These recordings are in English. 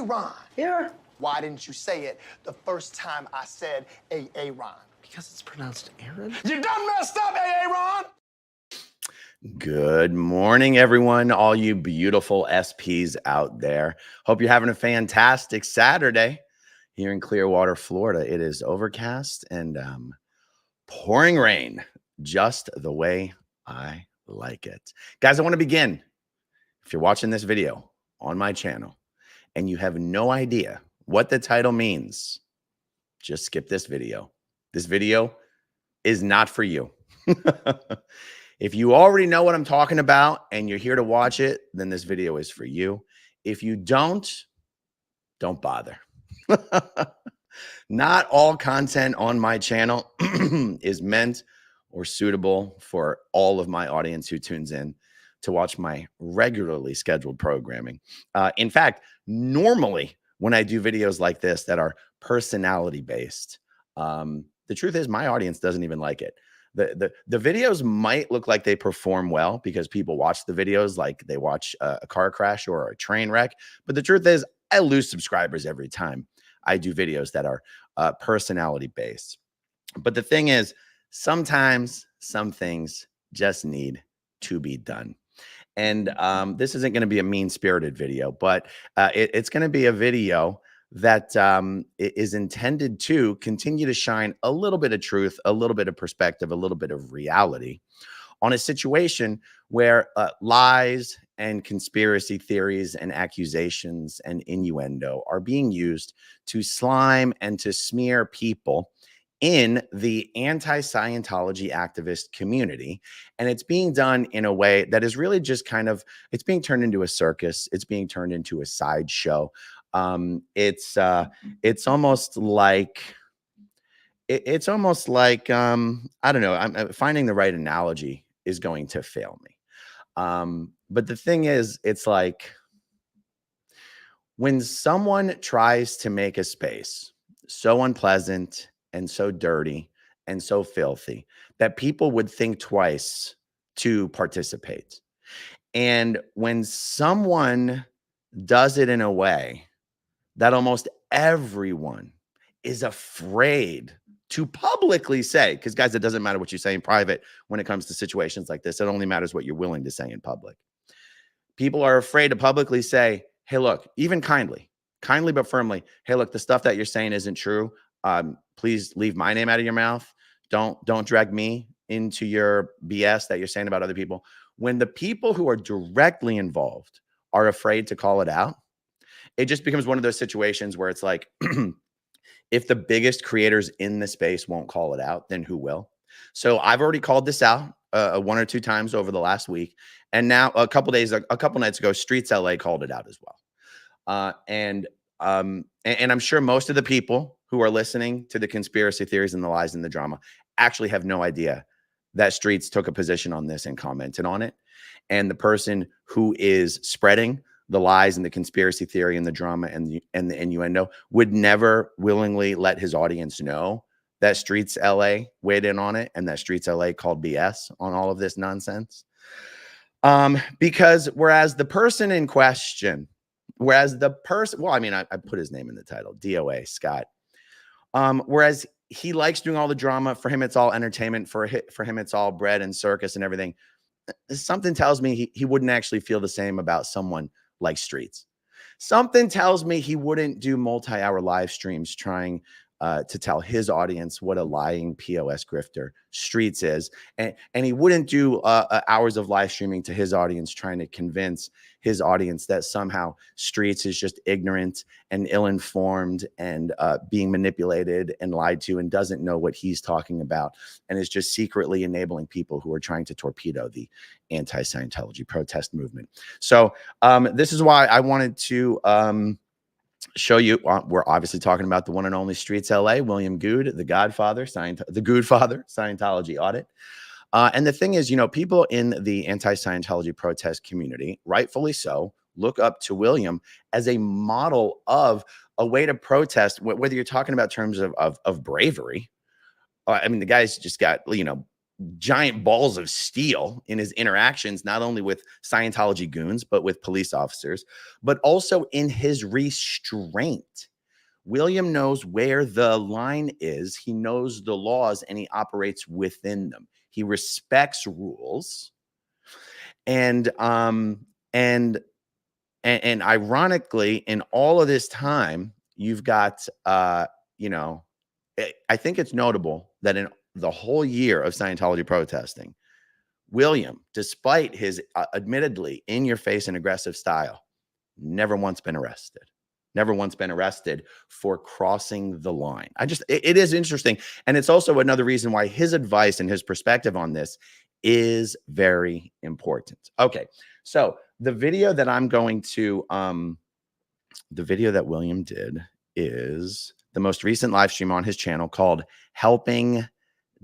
Ron. Here. Why didn't you say it the first time I said Ron? Because it's pronounced Aaron. You done messed up, Ron. Good morning, everyone, all you beautiful SPs out there. Hope you're having a fantastic Saturday here in Clearwater, Florida. It is overcast and pouring rain, just the way I like it. Guys, I want to begin. If you're watching this video on my channel and you have no idea what the title means, just skip this video. This video is not for you. If you already know what I'm talking about and you're here to watch it, then this video is for you. If you don't bother. Not all content on my channel is meant or suitable for all of my audience who tunes in to watch my regularly scheduled programming. In fact, normally when I do videos like this that are personality based, the truth is my audience doesn't even like it. The videos might look like they perform well because people watch the videos like they watch a car crash or a train wreck. But the truth is I lose subscribers every time I do videos that are personality based. But the thing is, sometimes some things just need to be done. And this isn't going to be a mean-spirited video, but it's going to be a video that is intended to continue to shine a little bit of truth, a little bit of perspective, a little bit of reality on a situation where lies and conspiracy theories and accusations and innuendo are being used to slime and to smear people in the anti-Scientology activist community. And it's being done in a way that is really just kind of, it's being turned into a circus. It's being turned into a sideshow. It's almost like, I don't know, I'm finding the right analogy is going to fail me. But the thing is, it's like when someone tries to make a space so unpleasant and so dirty and so filthy that people would think twice to participate. And when someone does it in a way that almost everyone is afraid to publicly say, because guys, it doesn't matter what you say in private when it comes to situations like this. It only matters what you're willing to say in public. People are afraid to publicly say, hey, look, even kindly but firmly, hey, look, the stuff that you're saying isn't true. Please leave my name out of your mouth. Don't drag me into your BS that you're saying about other people. When the people who are directly involved are afraid to call it out, it just becomes one of those situations where it's like, if the biggest creators in the space won't call it out, then who will? So I've already called this out one or two times over the last week. And now a couple nights ago, StreetsLA called it out as well. And I'm sure most of the people who are listening to the conspiracy theories and the lies and the drama actually have no idea that Streets took a position on this and commented on it. And the person who is spreading the lies and the conspiracy theory and the drama and the innuendo would never willingly let his audience know that StreetsLA weighed in on it and that StreetsLA called BS on all of this nonsense. Because whereas the person in question, well, I mean, I put his name in the title, DOA, Scott. Whereas he likes doing all the drama. For him, it's all entertainment. For him, it's all bread and circus and everything. Something tells me he wouldn't actually feel the same about someone like Streets. Something tells me he wouldn't do multi-hour live streams trying to tell his audience what a lying POS grifter Streets is. And he wouldn't do hours of live streaming to his audience trying to convince his audience that somehow Streets is just ignorant and ill-informed and being manipulated and lied to and doesn't know what he's talking about and is just secretly enabling people who are trying to torpedo the anti-Scientology protest movement. So this is why I wanted to show you. We're obviously talking about the one and only StreetsLA, William Good, the Godfather, the Goodfather Scientology audit. And the thing is, you know, people in the anti-Scientology protest community, rightfully so, look up to William as a model of a way to protest, whether you're talking about terms of bravery. I mean, the guy's just got, you know, giant balls of steel in his interactions, not only with Scientology goons, but with police officers, but also in his restraint. William knows where the line is. He knows the laws and he operates within them. He respects rules. And ironically, in all of this time, you've got you know, I think it's notable that in the whole year of Scientology protesting, William, despite his admittedly in-your-face and aggressive style, never once been arrested. Never once been arrested for crossing the line. It is interesting. And it's also another reason why his advice and his perspective on this is very important. Okay, so the video that I'm going to, the video that William did is the most recent live stream on his channel called Helping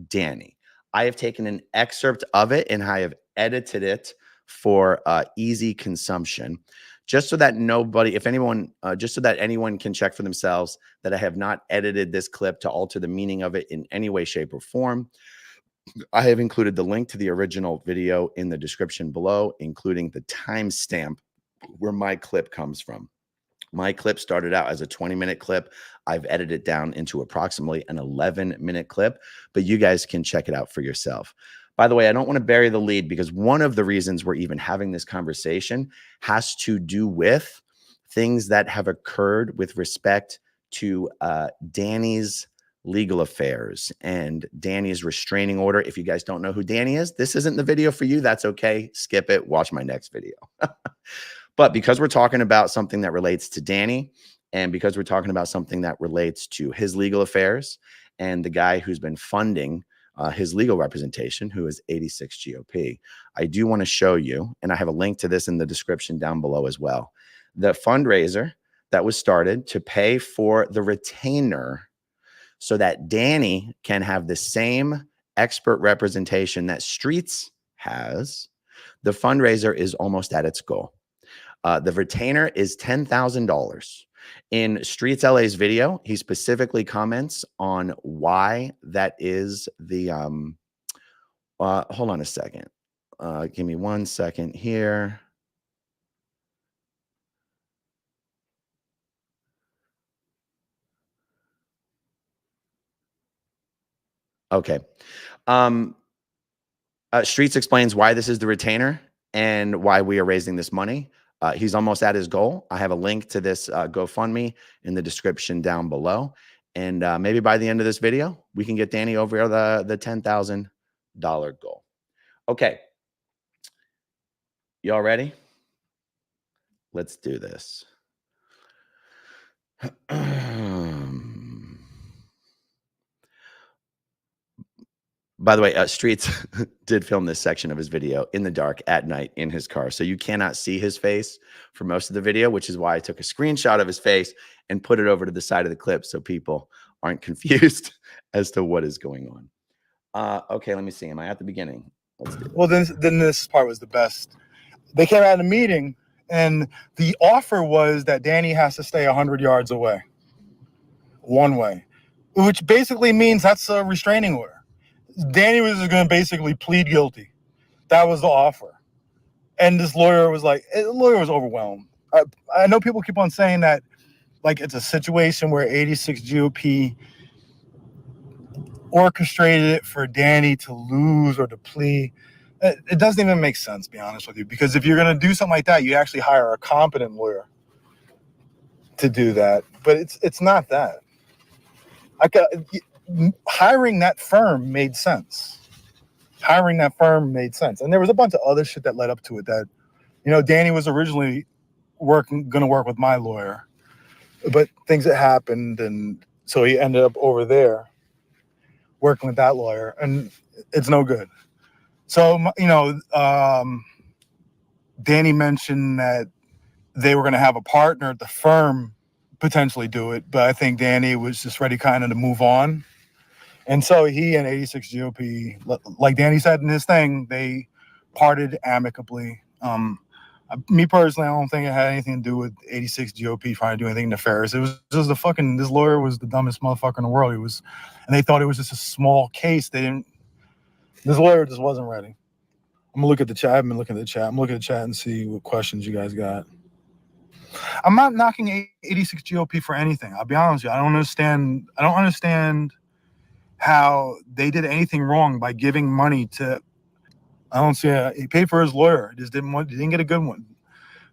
Danny. I have taken an excerpt of it and I have edited it for easy consumption, just so that nobody, if anyone, just so that anyone can check for themselves that I have not edited this clip to alter the meaning of it in any way, shape, or form. I have included the link to the original video in the description below, including the timestamp where my clip comes from. My clip started out as a 20-minute clip. I've edited it down into approximately an 11-minute clip, but you guys can check it out for yourself. By the way, I don't want to bury the lead because one of the reasons we're even having this conversation has to do with things that have occurred with respect to Danny's legal affairs and Danny's restraining order. If you guys don't know who Danny is, this isn't the video for you. That's okay. Skip it. Watch my next video. But because we're talking about something that relates to Danny, and because we're talking about something that relates to his legal affairs and the guy who's been funding his legal representation, who is 86 GOP, I do want to show you, and I have a link to this in the description down below as well, the fundraiser that was started to pay for the retainer so that Danny can have the same expert representation that Streets has. The fundraiser is almost at its goal. The retainer is $10,000. In StreetsLA's video, he specifically comments on why that is the, hold on a second. Give me 1 second here. Okay. Streets explains why this is the retainer and why we are raising this money. He's almost at his goal. I have a link to this GoFundMe in the description down below. And maybe by the end of this video, we can get Danny over the $10,000 goal. Okay. Y'all ready? Let's do this. By the way, Streets did film this section of his video in the dark at night in his car. So you cannot see his face for most of the video, which is why I took a screenshot of his face and put it over to the side of the clip so people aren't confused as to what is going on. Okay, let me see. Am I at the beginning? Let's do it. Well, then this part was the best. They came out in a meeting, and the offer was that Danny has to stay 100 yards away, one way, which basically means that's a restraining order. Danny was going to basically plead guilty. That was the offer. And this lawyer was like, the lawyer was overwhelmed. I know people keep on saying that, like, it's a situation where 86 GOP orchestrated it for Danny to lose or to plea. It doesn't even make sense, to be honest with you, because if you're going to do something like that, you actually hire a competent lawyer to do that. But it's not that. Hiring that firm made sense. And there was a bunch of other shit that led up to it that, you know, Danny was originally going to work with my lawyer, but things that happened, and so he ended up over there working with that lawyer, and it's no good. So, you know, Danny mentioned that they were going to have a partner at the firm potentially do it, but I think Danny was just ready kind of to move on. And so he and 86 GOP, like Danny said in his thing, they parted amicably. Me personally, I don't think it had anything to do with 86 GOP trying to do anything nefarious. It was just this lawyer was the dumbest motherfucker in the world. And they thought it was just a small case. They This lawyer just wasn't ready. I'm gonna look at the chat. I've been looking at the chat. I'm looking at the chat and see what questions you guys got. I'm not knocking 86 GOP for anything. I'll be honest with you. I don't understand how they did anything wrong by giving money to. I don't see. He paid for his lawyer. He didn't get a good one.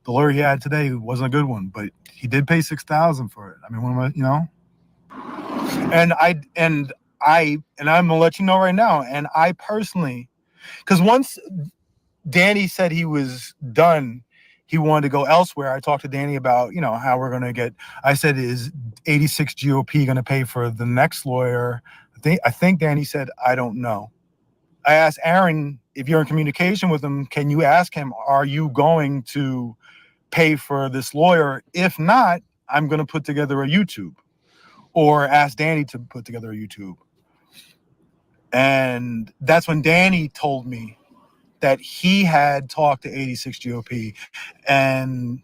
The lawyer he had today wasn't a good one, but he did pay $6,000 for it. I mean, And I'm gonna let you know right now. And I personally, because once Danny said he was done, he wanted to go elsewhere. I talked to Danny about, how we're going to get, I said, is 86 GOP going to pay for the next lawyer? I think Danny said, I don't know. I asked Aaron, if you're in communication with him, can you ask him, are you going to pay for this lawyer? If not, I'm going to put together a YouTube, or ask Danny to put together a YouTube. And that's when Danny told me that he had talked to 86 GOP and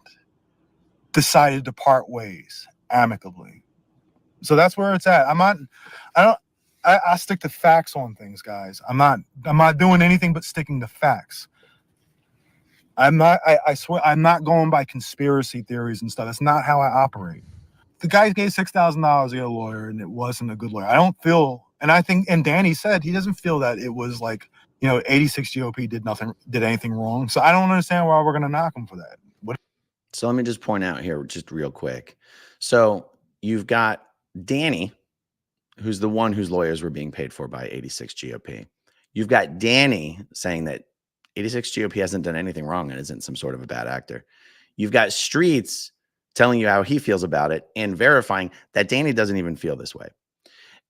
decided to part ways amicably. So that's where it's at. I stick to facts on things, guys. I'm not doing anything but sticking to facts. I swear, I'm not going by conspiracy theories and stuff. That's not how I operate. The guy gave $6,000 to get a lawyer, and it wasn't a good lawyer. I don't feel, and Danny said he doesn't feel that it was like, 86 GOP did anything wrong. So I don't understand why we're going to knock him for that. So let me just point out here, just real quick. So you've got Danny, who's the one whose lawyers were being paid for by 86 GOP. You've got Danny saying that 86 GOP hasn't done anything wrong and isn't some sort of a bad actor. You've got Streets telling you how he feels about it and verifying that Danny doesn't even feel this way.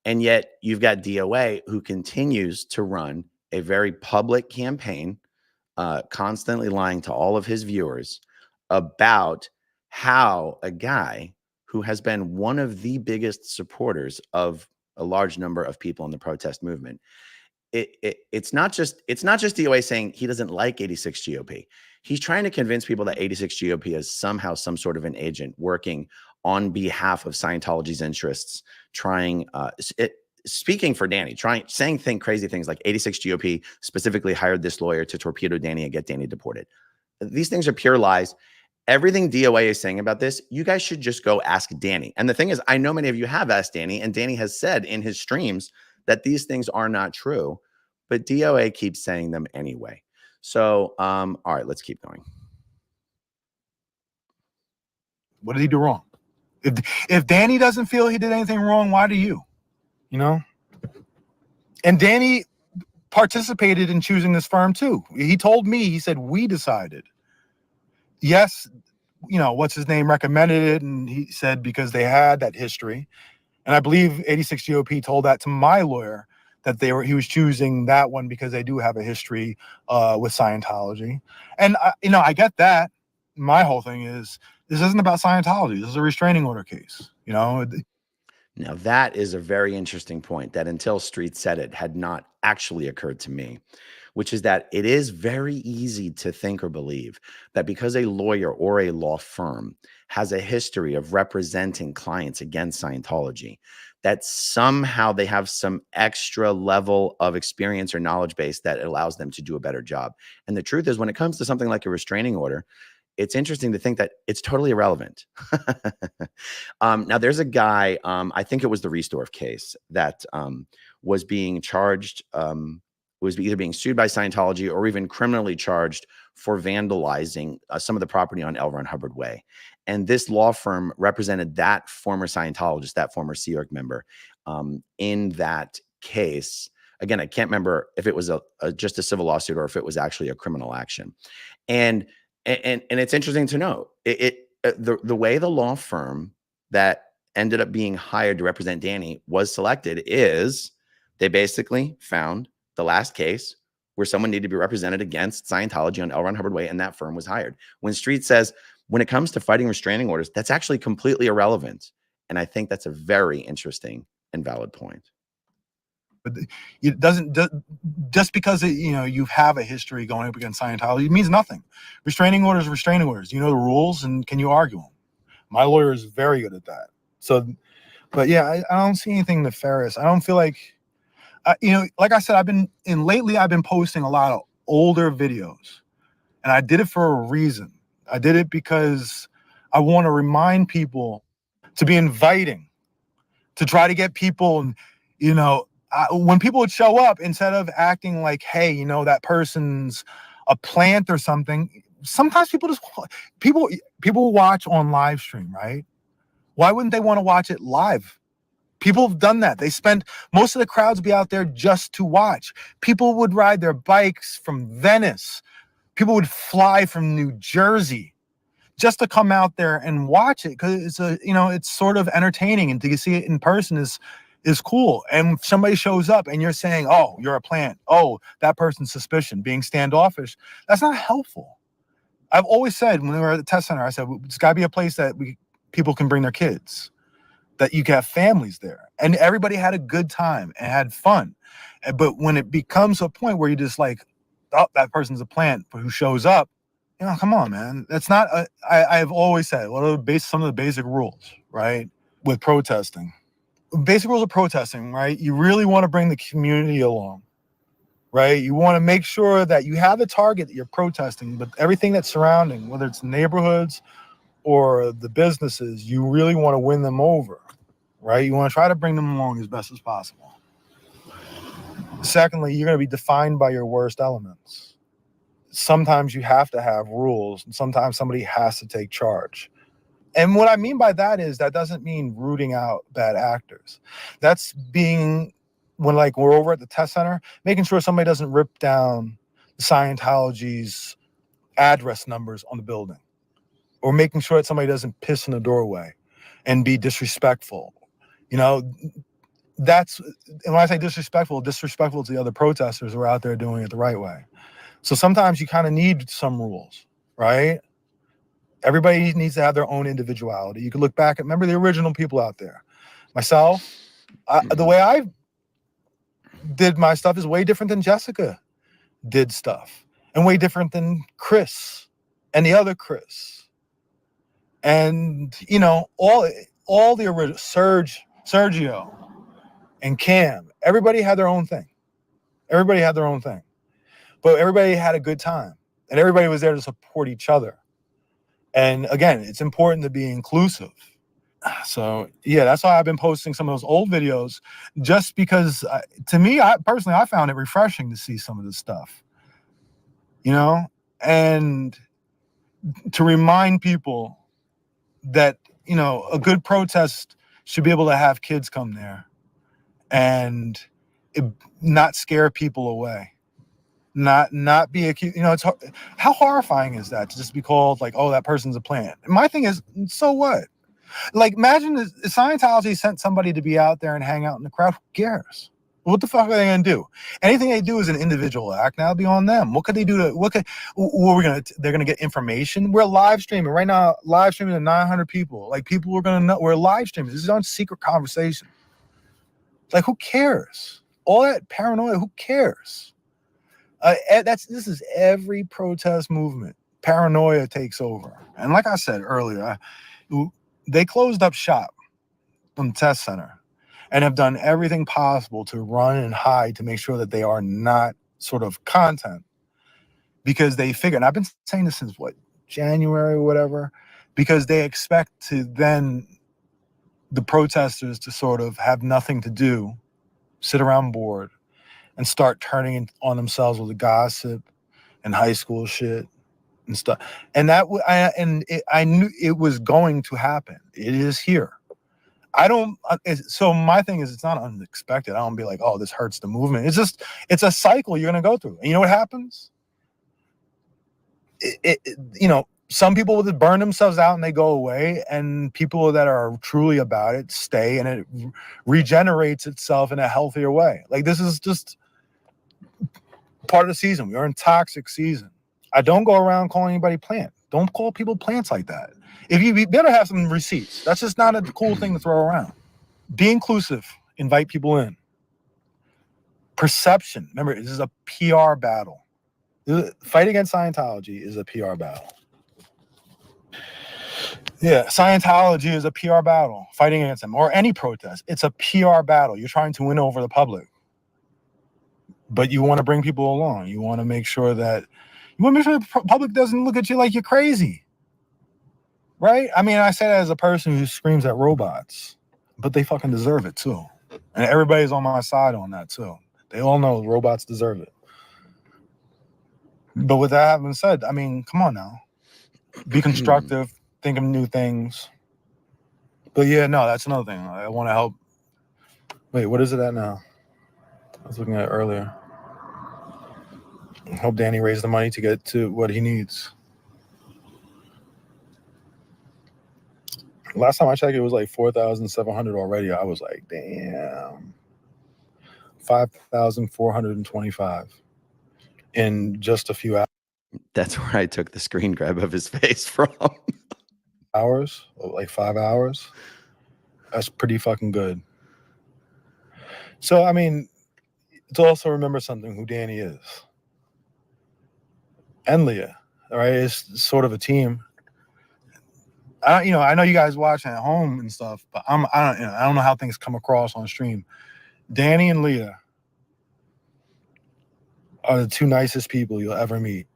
And yet you've got DOA, who continues to run a very public campaign, constantly lying to all of his viewers about how a guy who has been one of the biggest supporters of a large number of people in the protest movement. It's not just DOA saying he doesn't like 86 GOP. He's trying to convince people that 86 GOP is somehow some sort of an agent working on behalf of Scientology's interests, speaking for Danny, saying crazy things like 86 GOP specifically hired this lawyer to torpedo Danny and get Danny deported. These things are pure lies. Everything DOA is saying about this, you guys should just go ask Danny. And the thing is, I know many of you have asked Danny, and Danny has said in his streams that these things are not true, but DOA keeps saying them anyway. So, all right, let's keep going. What did he do wrong? If Danny doesn't feel he did anything wrong, why do you? And Danny participated in choosing this firm too. He told me, he said, we decided. Yes, what's his name recommended it, and he said because they had that history. And I believe 86 GOP told that to my lawyer, that he was choosing that one because they do have a history with Scientology. And I get that. My whole thing is, this isn't about Scientology. This is a restraining order case. Now that is a very interesting point that until Street said it had not actually occurred to me, which is that it is very easy to think or believe that because a lawyer or a law firm has a history of representing clients against Scientology, that somehow they have some extra level of experience or knowledge base that allows them to do a better job. And the truth is, when it comes to something like a restraining order, it's interesting to think that it's totally irrelevant. Now, there's a guy, I think it was the Restorff case, that was being charged, was either being sued by Scientology or even criminally charged for vandalizing some of the property on L. Ron Hubbard Way. And this law firm represented that former Scientologist, that former Sea Org member, in that case. Again, I can't remember if it was just a civil lawsuit or if it was actually a criminal action. And it's interesting to know the way the law firm that ended up being hired to represent Danny was selected is they basically found the last case where someone needed to be represented against Scientology on L. Ron Hubbard Way, and that firm was hired. When Street says, when it comes to fighting restraining orders, that's actually completely irrelevant. And I think that's a very interesting and valid point. But it doesn't, just because you have a history going up against Scientology, it means nothing. Restraining orders are restraining orders. You know the rules, and can you argue them? My lawyer is very good at that. So, but yeah, I don't see anything nefarious. I don't feel like, like I said, I've been posting a lot of older videos, and I did it for a reason. I did it because I want to remind people to be inviting, to try to get people, when people would show up, instead of acting like, hey, that person's a plant or something. Sometimes people watch on live stream, right? Why wouldn't they want to watch it live? People have done that. Most of the crowds be out there just to watch. People would ride their bikes from Venice. People would fly from New Jersey just to come out there and watch it, because it's sort of entertaining, and to see it in person is cool. And if somebody shows up and you're saying, oh, you're a plant, oh, that person's suspicion, being standoffish, that's not helpful. I've always said, when we were at the test center, I said, it's got to be a place that people can bring their kids, that you can have families there. And everybody had a good time and had fun. But when it becomes a point where you're just like, oh, that person's a plant who shows up, come on, man. That's not, I've always said, what are some of the basic rules, right? With protesting. Basic rules of protesting, right? You really want to bring the community along, right? You want to make sure that you have the target that you're protesting, but everything that's surrounding, whether it's neighborhoods or the businesses, you really want to win them over, right? You want to try to bring them along as best as possible. Secondly, you're going to be defined by your worst elements. Sometimes you have to have rules, and sometimes somebody has to take charge. And what I mean by that is, that doesn't mean rooting out bad actors. That's being, when we're over at the test center, making sure somebody doesn't rip down Scientology's address numbers on the building, or making sure that somebody doesn't piss in the doorway and be disrespectful. That's, and when I say disrespectful to the other protesters who are out there doing it the right way. So sometimes you kind of need some rules, right? Everybody needs to have their own individuality. You can look back and remember the original people out there. Myself, the way I did my stuff is way different than Jessica did stuff, and way different than Chris and the other Chris. And, all the original, Sergio and Cam, everybody had their own thing. But everybody had a good time, and everybody was there to support each other. And again, it's important to be inclusive. So yeah, that's why I've been posting some of those old videos, just because to me, I found it refreshing to see some of this stuff, and to remind people that, a good protest should be able to have kids come there and not scare people away. Not be accused. It's how horrifying is that, to just be called like, oh, that person's a plant. And my thing is, so what? Imagine if Scientology sent somebody to be out there and hang out in the crowd. Who cares? What the fuck are they gonna do? Anything they do is an individual act. Now it'll be on them. What could they do they're gonna get information? We're live streaming right now, live streaming to 900 people. People are gonna know we're live streaming. This is on secret conversation. Who cares? All that paranoia, who cares? This is every protest movement. Paranoia takes over. And like I said earlier, they closed up shop on the test center and have done everything possible to run and hide to make sure that they are not sort of content, because they figure, and I've been saying this since January or whatever, because they expect the protesters to sort of have nothing to do, sit around bored, and start turning on themselves with the gossip and high school shit and stuff. And I knew it was going to happen. It is here. So my thing is, it's not unexpected. I don't be like, oh, this hurts the movement. It's a cycle you're going to go through. And you know what happens? Some people will just burn themselves out and they go away, and people that are truly about it stay, and it regenerates itself in a healthier way. This is just part of the season. We are in toxic season. I don't go around calling anybody plant. Don't call people plants like that. If you better have some receipts. That's just not a cool thing to throw around. Be inclusive. Invite people in. Perception. Remember, this is a PR battle. Fight against Scientology is a PR battle. Yeah, Scientology is a PR battle. Fighting against them, or any protest, it's a PR battle. You're trying to win over the public. but you want to bring people along. You want to make sure that the public doesn't look at you like you're crazy, right? I mean, I say that as a person who screams at robots, but they fucking deserve it too. And everybody's on my side on that too. They all know robots deserve it. But with that having said, I mean, come on now. Be constructive, think of new things. But yeah, no, that's another thing. I want to help. Wait, what is it at now? I was looking at it earlier. Help Danny raise the money to get to what he needs. Last time I checked, it was like 4,700 already. I was like, damn. 5,425 in just a few hours. That's where I took the screen grab of his face from. Hours, like 5 hours. That's pretty fucking good. So, I mean, to also remember something, who Danny is. And Leah, all right? It's sort of a team. I know you guys watching at home and stuff, but I don't know how things come across on stream. Danny and Leah are the two nicest people you'll ever meet.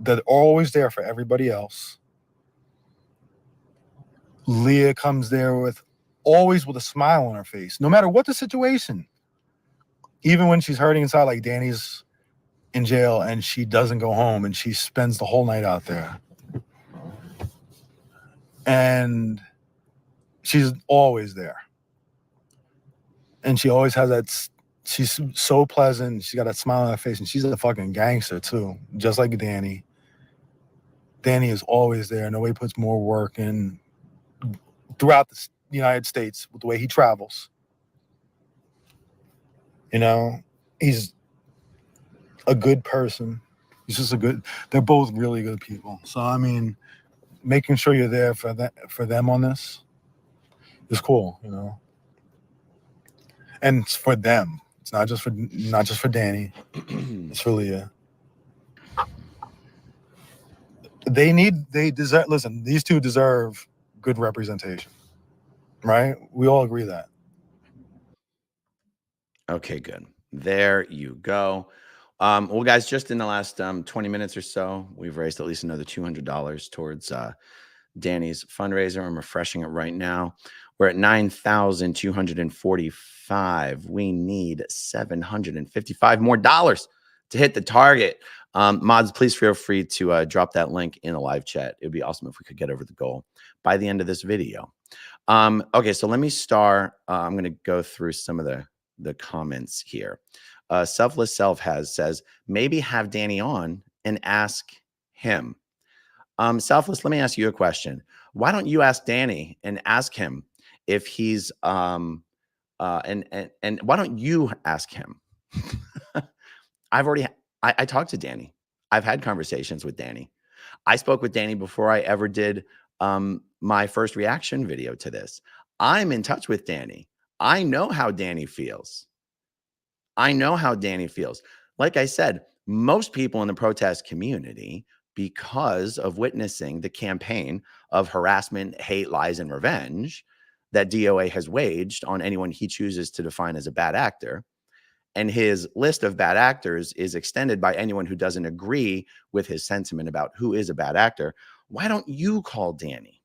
They're always there for everybody else. Leah comes there always with a smile on her face, no matter what the situation. Even when she's hurting inside, like Danny's in jail and she doesn't go home and she spends the whole night out there. And she's always there. And she always has that, she's so pleasant. She got that smile on her face, and she's a fucking gangster too, just like Danny. Danny is always there. Nobody puts more work in throughout the United States with the way he travels. You know, he's a good person. He's just they're both really good people. So, I mean, making sure you're there for them on this is cool, you know. And it's for them. It's not just for Danny. It's for Leah. They deserve, listen, these two deserve good representation. Right? We all agree that. Okay, good. There you go. Well, guys, just in the last 20 minutes or so, we've raised at least another $200 towards Danny's fundraiser. I'm refreshing it right now. We're at 9,245. We need $755 more to hit the target. Mods, please feel free to drop that link in a live chat. It would be awesome if we could get over the goal by the end of this video. Okay, so let me start. I'm going to go through some of the comments here. Selfless Self says, maybe have Danny on and ask him. Selfless, let me ask you a question. Why don't you ask Danny and ask him if he's and why don't you ask him? I talked to Danny. I've had conversations with Danny. I spoke with Danny before I ever did my first reaction video to this. I'm in touch with Danny. I know how Danny feels. Like I said, most people in the protest community, because of witnessing the campaign of harassment, hate, lies, and revenge that DOA has waged on anyone he chooses to define as a bad actor, and his list of bad actors is extended by anyone who doesn't agree with his sentiment about who is a bad actor. Why don't you call Danny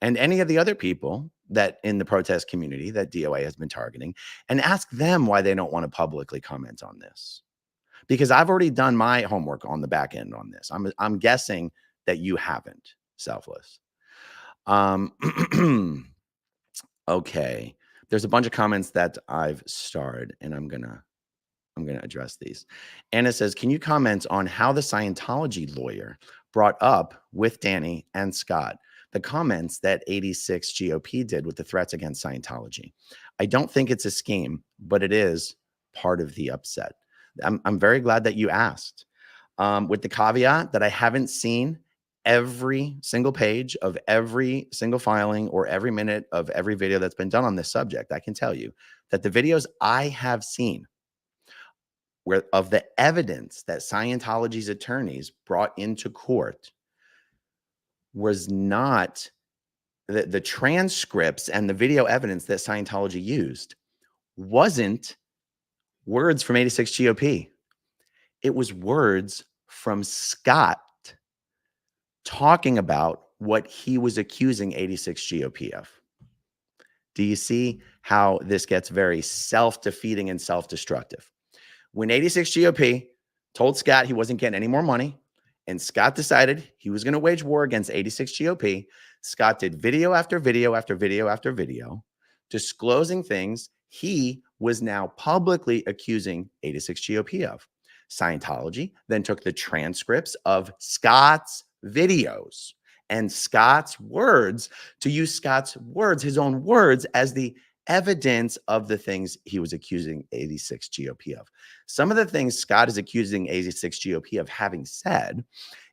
and any of the other people that in the protest community that DOA has been targeting and ask them why they don't want to publicly comment on this? Because I've already done my homework on the back end on this. I'm guessing that you haven't, Selfless. Okay. There's a bunch of comments that I've starred, and I'm gonna address these. Anna says, can you comment on how the Scientology lawyer brought up with Danny and Scott the comments that 86 GOP did with the threats against Scientology? I don't think it's a scheme, but it is part of the upset. I'm very glad that you asked, with the caveat that I haven't seen every single page of every single filing or every minute of every video that's been done on this subject. I can tell you that the videos I have seen where of the evidence that Scientology's attorneys brought into court was not the transcripts, and the video evidence that Scientology used wasn't words from 86 GOP. It was words from Scott talking about what he was accusing 86 GOP of. Do you see how this gets very self-defeating and self-destructive? When 86 GOP told Scott he wasn't getting any more money, and Scott decided he was going to wage war against 86 GOP, Scott did video after video after video after video, disclosing things he was now publicly accusing 86 GOP of. Scientology then took the transcripts of Scott's videos and Scott's words to use Scott's words, his own words, as the evidence of the things he was accusing 86 GOP of. Some of the things Scott is accusing 86 GOP of having said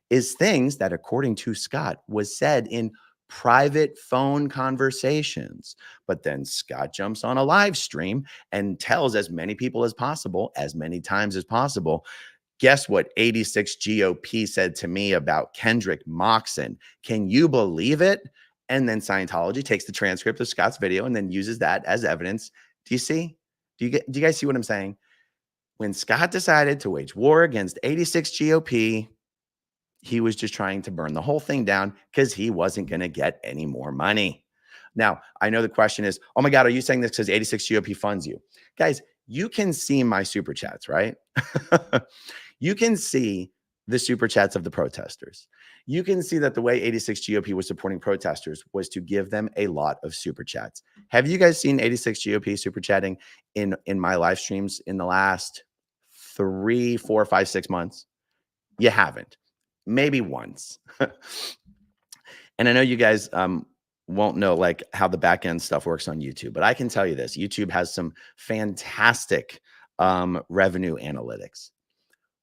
is things that, according to Scott, was said in private phone conversations. But then Scott jumps on a live stream and tells as many people as possible, as many times as possible, guess what 86 GOP said to me about Kendrick Moxon? Can you believe it? And then Scientology takes the transcript of Scott's video and then uses that as evidence. Do you see? Do you guys see what I'm saying? When Scott decided to wage war against 86 GOP, he was just trying to burn the whole thing down because he wasn't going to get any more money. Now, I know the question is, oh my God, are you saying this because 86 GOP funds you? Guys, you can see my super chats, right? You can see the super chats of the protesters. You can see that the way 86 GOP was supporting protesters was to give them a lot of super chats. Have you guys seen 86 GOP super chatting in my live streams in the last 3, 4, 5, 6 months? You haven't. Maybe once. And I know you guys won't know like how the back end stuff works on YouTube, but I can tell you this. YouTube has some fantastic revenue analytics.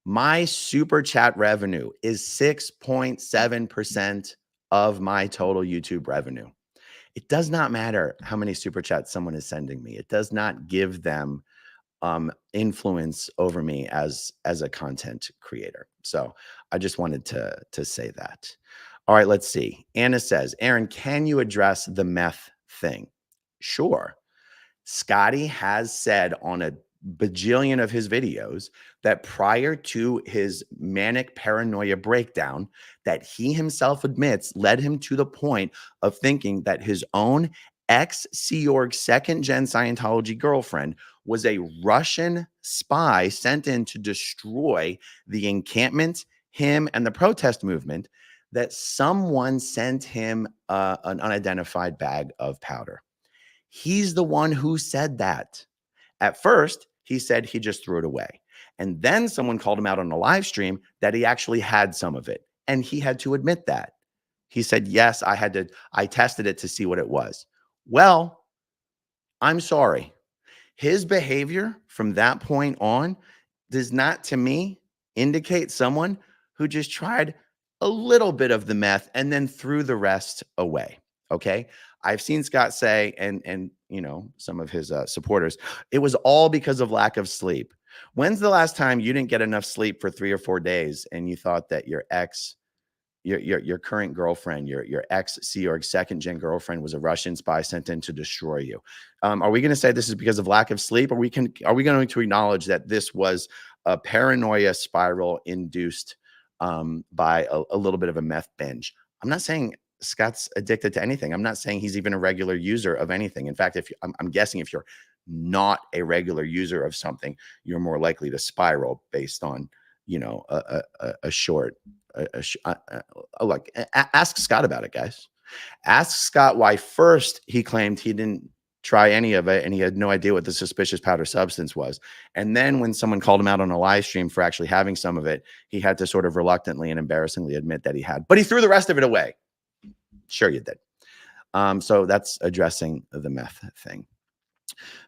My super chat revenue is 6.7% of my total YouTube revenue. It does not matter how many super chats someone is sending me. It does not give them influence over me as a content creator. So I just wanted to say that. All right, let's see. Anna says, Aaron, can you address the meth thing? Sure. Scotty has said on a bajillion of his videos that prior to his manic paranoia breakdown that he himself admits led him to the point of thinking that his own ex-Sea Org second-gen Scientology girlfriend was a Russian spy sent in to destroy the encampment, him, and the protest movement, that someone sent him an unidentified bag of powder. He's the one who said that. At first, he said he just threw it away. And then someone called him out on a live stream that he actually had some of it. And he had to admit that. He said, yes, I tested it to see what it was. Well, I'm sorry. His behavior from that point on does not, to me, indicate someone who just tried a little bit of the meth and then threw the rest away. Okay. I've seen Scott say, and you know, some of his supporters, it was all because of lack of sleep. When's the last time you didn't get enough sleep for 3 or 4 days and you thought that your current girlfriend, your ex Sea Org second gen girlfriend was a Russian spy sent in to destroy you? Are we going to say this is because of lack of sleep? Are we going to acknowledge that this was a paranoia spiral induced by a little bit of a meth binge? I'm not saying Scott's addicted to anything. I'm not saying he's even a regular user of anything. In fact, I'm guessing if you're not a regular user of something, you're more likely to spiral based on, you know, like ask Scott about it, guys. Ask Scott why first he claimed he didn't try any of it and he had no idea what the suspicious powder substance was. And then when someone called him out on a live stream for actually having some of it, he had to sort of reluctantly and embarrassingly admit that he had, but he threw the rest of it away. Sure you did. So that's addressing the meth thing.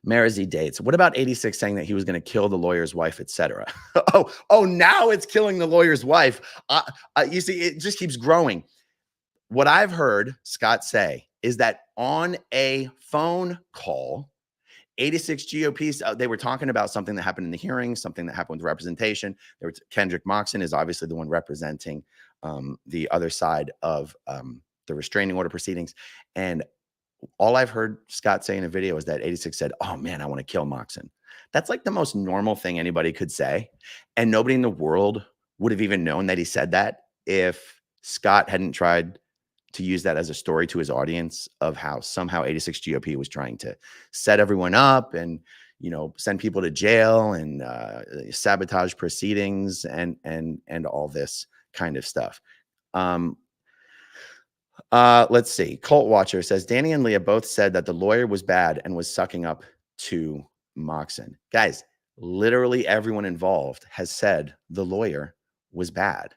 Marizy dates. What about 86 saying that he was going to kill the lawyer's wife, etc.? oh, now it's killing the lawyer's wife. You see, it just keeps growing. What I've heard Scott say is that on a phone call, 86 GOP, they were talking about something that happened in the hearing, something that happened with representation. Kendrick Moxon is obviously the one representing the other side of the restraining order proceedings. And all I've heard Scott say in a video is that 86 said, oh man, I want to kill Moxon. That's like the most normal thing anybody could say. And nobody in the world would have even known that he said that if Scott hadn't tried to use that as a story to his audience of how somehow 86 GOP was trying to set everyone up and, you know, send people to jail and sabotage proceedings and all this kind of stuff. Let's see. Cult Watcher says Danny and Leah both said that the lawyer was bad and was sucking up to Moxon. Guys, literally everyone involved has said the lawyer was bad.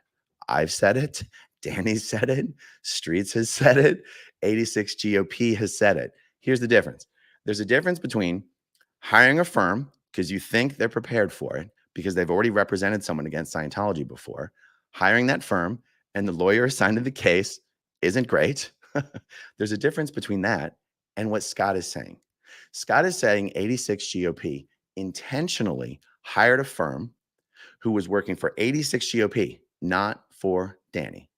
I've said it. Danny said it. Streets has said it. 86 GOP has said it. Here's the difference. There's a difference between hiring a firm because you think they're prepared for it because they've already represented someone against Scientology before. Hiring that firm and the lawyer assigned to the case isn't great. There's a difference between that and what Scott is saying. Scott is saying 86 GOP intentionally hired a firm who was working for 86 GOP, not for Danny.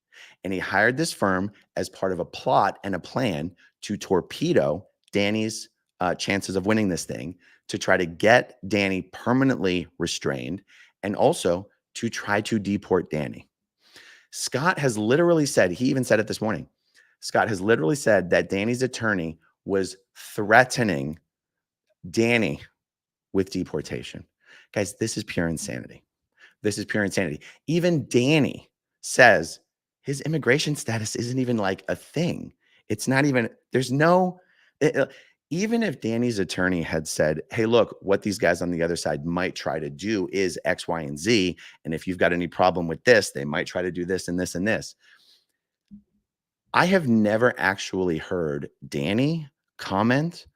And he hired this firm as part of a plot and a plan to torpedo Danny's chances of winning this thing, to try to get Danny permanently restrained, and also to try to deport Danny. Scott has literally said, he even said it this morning, Scott has literally said that Danny's attorney was threatening Danny with deportation. Guys, this is pure insanity. This is pure insanity. Even Danny says his immigration status isn't even like a thing. It's not even, there's no, even if Danny's attorney had said, hey, look, what these guys on the other side might try to do is X, Y, and Z. And if you've got any problem with this, they might try to do this and this and this. I have never actually heard Danny comment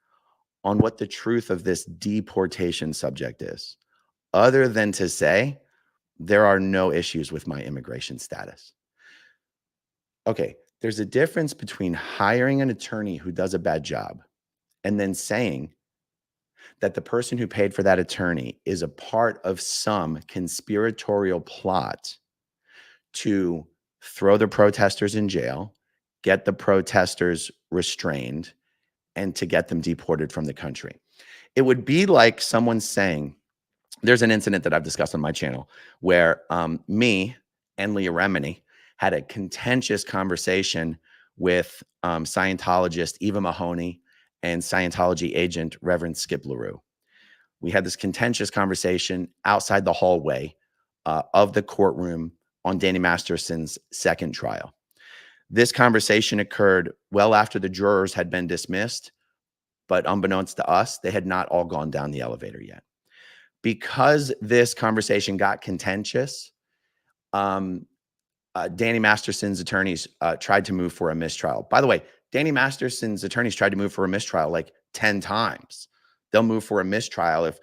on what the truth of this deportation subject is, other than to say, there are no issues with my immigration status. Okay, there's a difference between hiring an attorney who does a bad job and then saying that the person who paid for that attorney is a part of some conspiratorial plot to throw the protesters in jail, get the protesters restrained, and to get them deported from the country. It would be like someone saying, there's an incident that I've discussed on my channel where me and Leah Remini had a contentious conversation with Scientologist Eva Mahoney and Scientology agent Reverend Skip LaRue. We had this contentious conversation outside the hallway of the courtroom on Danny Masterson's second trial. This conversation occurred well after the jurors had been dismissed, but unbeknownst to us, they had not all gone down the elevator yet. Because this conversation got contentious, Danny Masterson's attorneys tried to move for a mistrial. By the way, Danny Masterson's attorneys tried to move for a mistrial like 10 times. They'll move for a mistrial if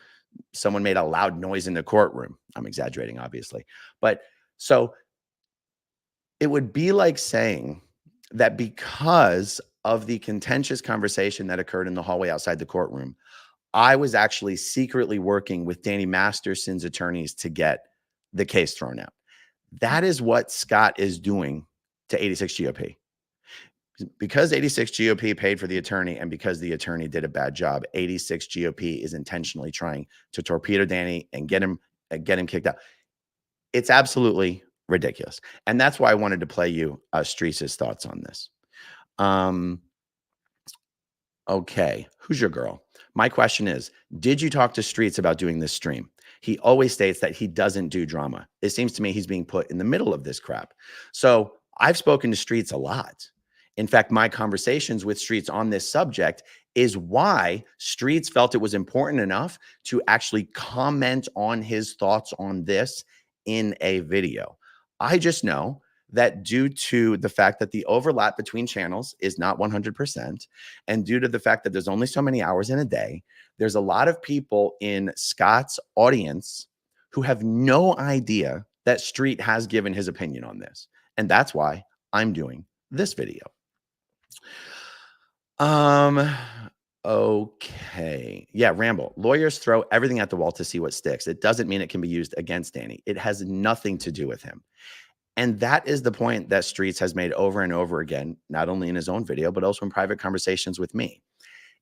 someone made a loud noise in the courtroom. I'm exaggerating, obviously. But so it would be like saying that because of the contentious conversation that occurred in the hallway outside the courtroom, I was actually secretly working with Danny Masterson's attorneys to get the case thrown out. That is what Scott is doing to 86 GOP. Because 86 GOP paid for the attorney and because the attorney did a bad job, 86 GOP is intentionally trying to torpedo Danny and get him kicked out. It's absolutely ridiculous. And that's why I wanted to play you Streets' thoughts on this. Okay, who's your girl? My question is, did you talk to Streets about doing this stream? He always states that he doesn't do drama. It seems to me he's being put in the middle of this crap. So I've spoken to Streets a lot. In fact, my conversations with Streets on this subject is why Streets felt it was important enough to actually comment on his thoughts on this in a video. I just know that due to the fact that the overlap between channels is not 100%, and due to the fact that there's only so many hours in a day, there's a lot of people in Scott's audience who have no idea that Street has given his opinion on this. And that's why I'm doing this video. Okay. Yeah, Ramble. Lawyers throw everything at the wall to see what sticks. It doesn't mean it can be used against Danny. It has nothing to do with him. And that is the point that Streets has made over and over again, not only in his own video, but also in private conversations with me.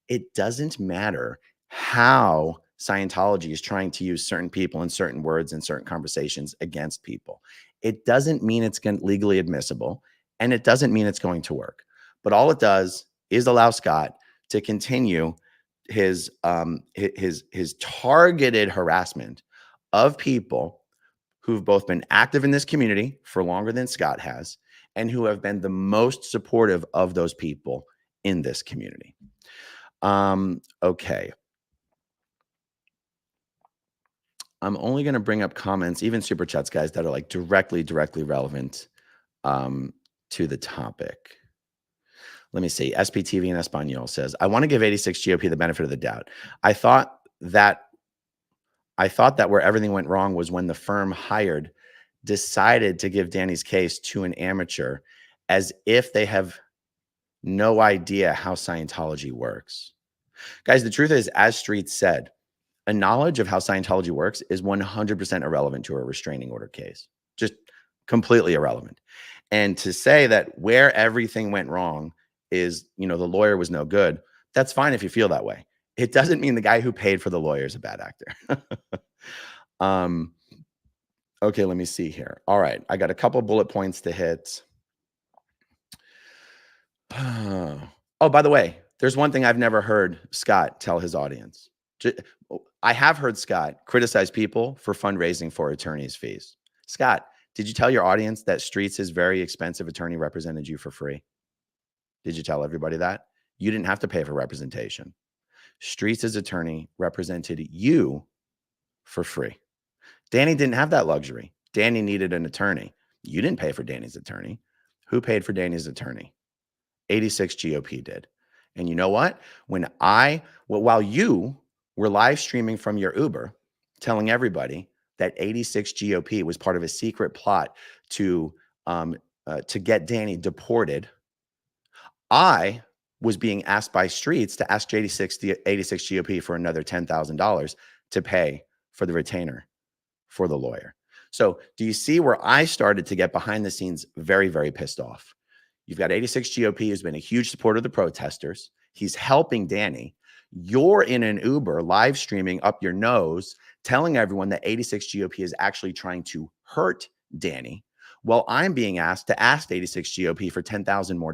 It doesn't matter how Scientology is trying to use certain people and certain words and certain conversations against people. It doesn't mean it's legally admissible, and it doesn't mean it's going to work. But all it does is allow Scott to continue his targeted harassment of people who've both been active in this community for longer than Scott has, and who have been the most supportive of those people in this community. Okay. I'm only going to bring up comments, even super chats, guys, that are like directly relevant to the topic. Let me see. SPTV in Espanol says, I want to give 86 GOP the benefit of the doubt. I thought that where everything went wrong was when the firm hired decided to give Danny's case to an amateur, as if they have no idea how Scientology works. Guys, the truth is, as Streets said, a knowledge of how Scientology works is 100% irrelevant to a restraining order case. Just completely irrelevant. And to say that where everything went wrong is, the lawyer was no good, that's fine if you feel that way. It doesn't mean the guy who paid for the lawyer is a bad actor. Okay, let me see here. All right, I got a couple bullet points to hit. Oh, by the way, there's one thing I've never heard Scott tell his audience. I have heard Scott criticize people for fundraising for attorney's fees. Scott, did you tell your audience that Streets' very expensive attorney represented you for free? Did you tell everybody that? You didn't have to pay for representation. Streets' attorney represented you for free. Danny didn't have that luxury. Danny needed an attorney. You didn't pay for Danny's attorney. Who paid for Danny's attorney? 86 GOP did. And you know what? While you were live streaming from your Uber, telling everybody that 86 GOP was part of a secret plot to get Danny deported, I was being asked by Streets to ask 86 GOP for another $10,000 to pay for the retainer for the lawyer. So do you see where I started to get behind the scenes very, very pissed off? You've got 86 GOP, who's been a huge supporter of the protesters. He's helping Danny. You're in an Uber live streaming up your nose, telling everyone that 86 GOP is actually trying to hurt Danny. Well, I'm being asked to ask 86 GOP for $10,000 more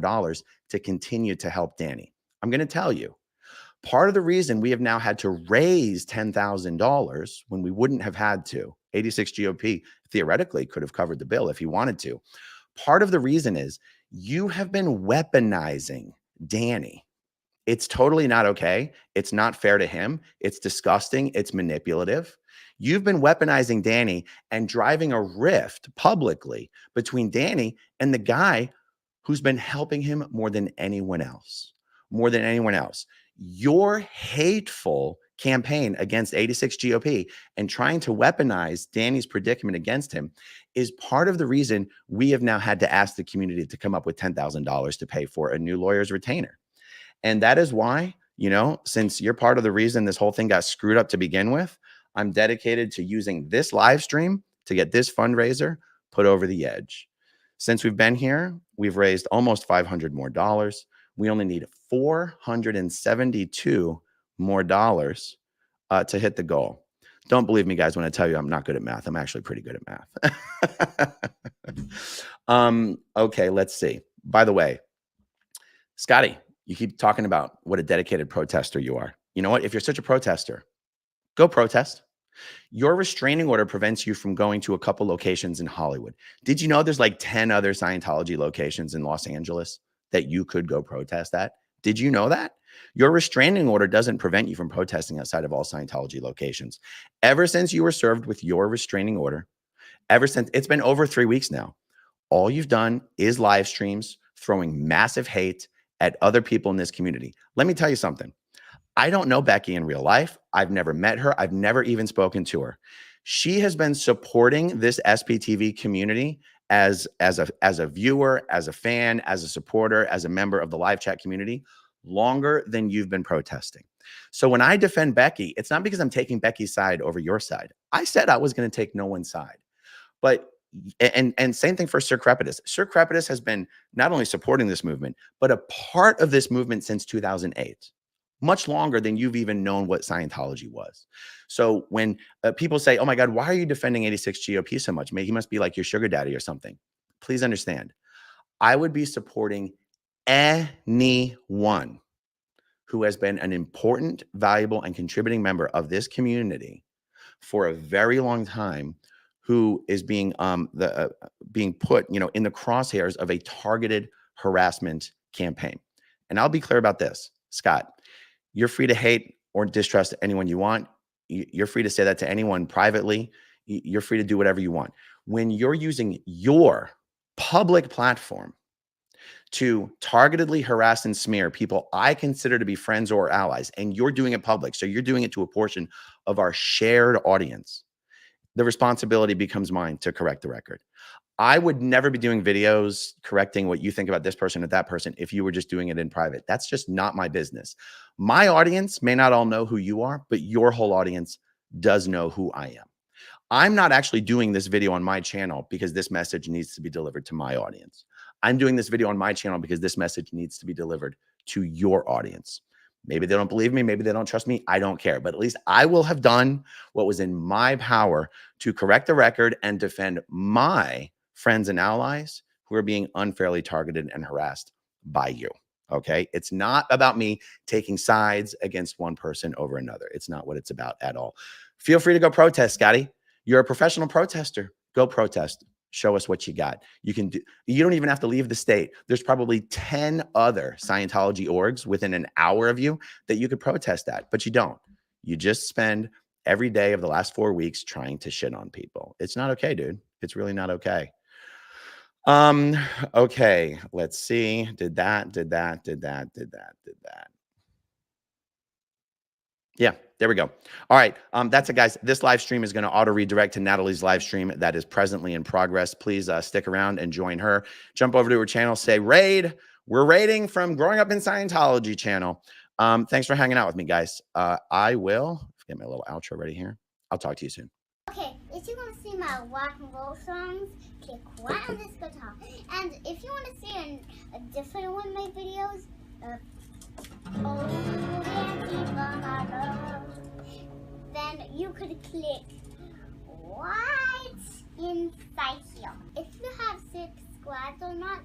to continue to help Danny. I'm going to tell you, part of the reason we have now had to raise $10,000 when we wouldn't have had to, 86 GOP theoretically could have covered the bill if he wanted to. Part of the reason is you have been weaponizing Danny. It's totally not okay. It's not fair to him. It's disgusting. It's manipulative. You've been weaponizing Danny and driving a rift publicly between Danny and the guy who's been helping him more than anyone else. More than anyone else. Your hateful campaign against 86 GOP and trying to weaponize Danny's predicament against him is part of the reason we have now had to ask the community to come up with $10,000 to pay for a new lawyer's retainer. And that is why, since you're part of the reason this whole thing got screwed up to begin with, I'm dedicated to using this live stream to get this fundraiser put over the edge. Since we've been here, we've raised almost $500 more. We only need $472 more to hit the goal. Don't believe me, guys, when I tell you I'm not good at math. I'm actually pretty good at math. Okay, let's see. By the way, Scotty, you keep talking about what a dedicated protester you are. You know what? If you're such a protester, go protest. Your restraining order prevents you from going to a couple locations in Hollywood. Did you know there's like 10 other Scientology locations in Los Angeles that you could go protest at? Did you know that? Your restraining order doesn't prevent you from protesting outside of all Scientology locations. Ever since you were served with your restraining order, ever since, it's been over 3 weeks now, all you've done is live streams throwing massive hate at other people in this community. Let me tell you something. I don't know Becky in real life. I've never met her. I've never even spoken to her. She has been supporting this SPTV community as a viewer, as a fan, as a supporter, as a member of the live chat community longer than you've been protesting. So when I defend Becky, it's not because I'm taking Becky's side over your side. I said I was going to take no one's side. But and same thing for Sir Crepitus. Sir Crepitus has been not only supporting this movement, but a part of this movement since 2008. much longer than you've even known what Scientology was. So when people say, oh my God, why are you defending 86 GOP so much? He must be like your sugar daddy or something. Please understand, I would be supporting anyone who has been an important, valuable, and contributing member of this community for a very long time, who is being being put, in the crosshairs of a targeted harassment campaign. And I'll be clear about this, Scott. You're free to hate or distrust anyone you want. You're free to say that to anyone privately. You're free to do whatever you want. When you're using your public platform to targetedly harass and smear people I consider to be friends or allies, and you're doing it public, so you're doing it to a portion of our shared audience, the responsibility becomes mine to correct the record. I would never be doing videos correcting what you think about this person or that person if you were just doing it in private. That's just not my business. My audience may not all know who you are, but your whole audience does know who I am. I'm not actually doing this video on my channel because this message needs to be delivered to my audience. I'm doing this video on my channel because this message needs to be delivered to your audience. Maybe they don't believe me. Maybe they don't trust me. I don't care. But at least I will have done what was in my power to correct the record and defend my friends and allies who are being unfairly targeted and harassed by you. Okay. It's not about me taking sides against one person over another. It's not what it's about at all. Feel free to go protest, Scotty. You're a professional protester. Go protest. Show us what you got. You don't even have to leave the state. There's probably 10 other Scientology orgs within an hour of you that you could protest at, but you don't. You just spend every day of the last 4 weeks trying to shit on people. It's not okay, dude. It's really not okay. Okay, let's see. Did that. Yeah, there we go. All right. That's it, guys. This live stream is going to auto redirect to Natalie's live stream that is presently in progress. Please stick around and join her. Jump over to her channel, say raid. We're raiding from Growing Up in Scientology channel. Thanks for hanging out with me, guys. I will get my little outro ready here. I'll talk to you soon. Okay, if you want to see my rock and roll songs, click right on this guitar. And if you want to see a different one of my videos, then you could click right inside here. If you have subscribed or not,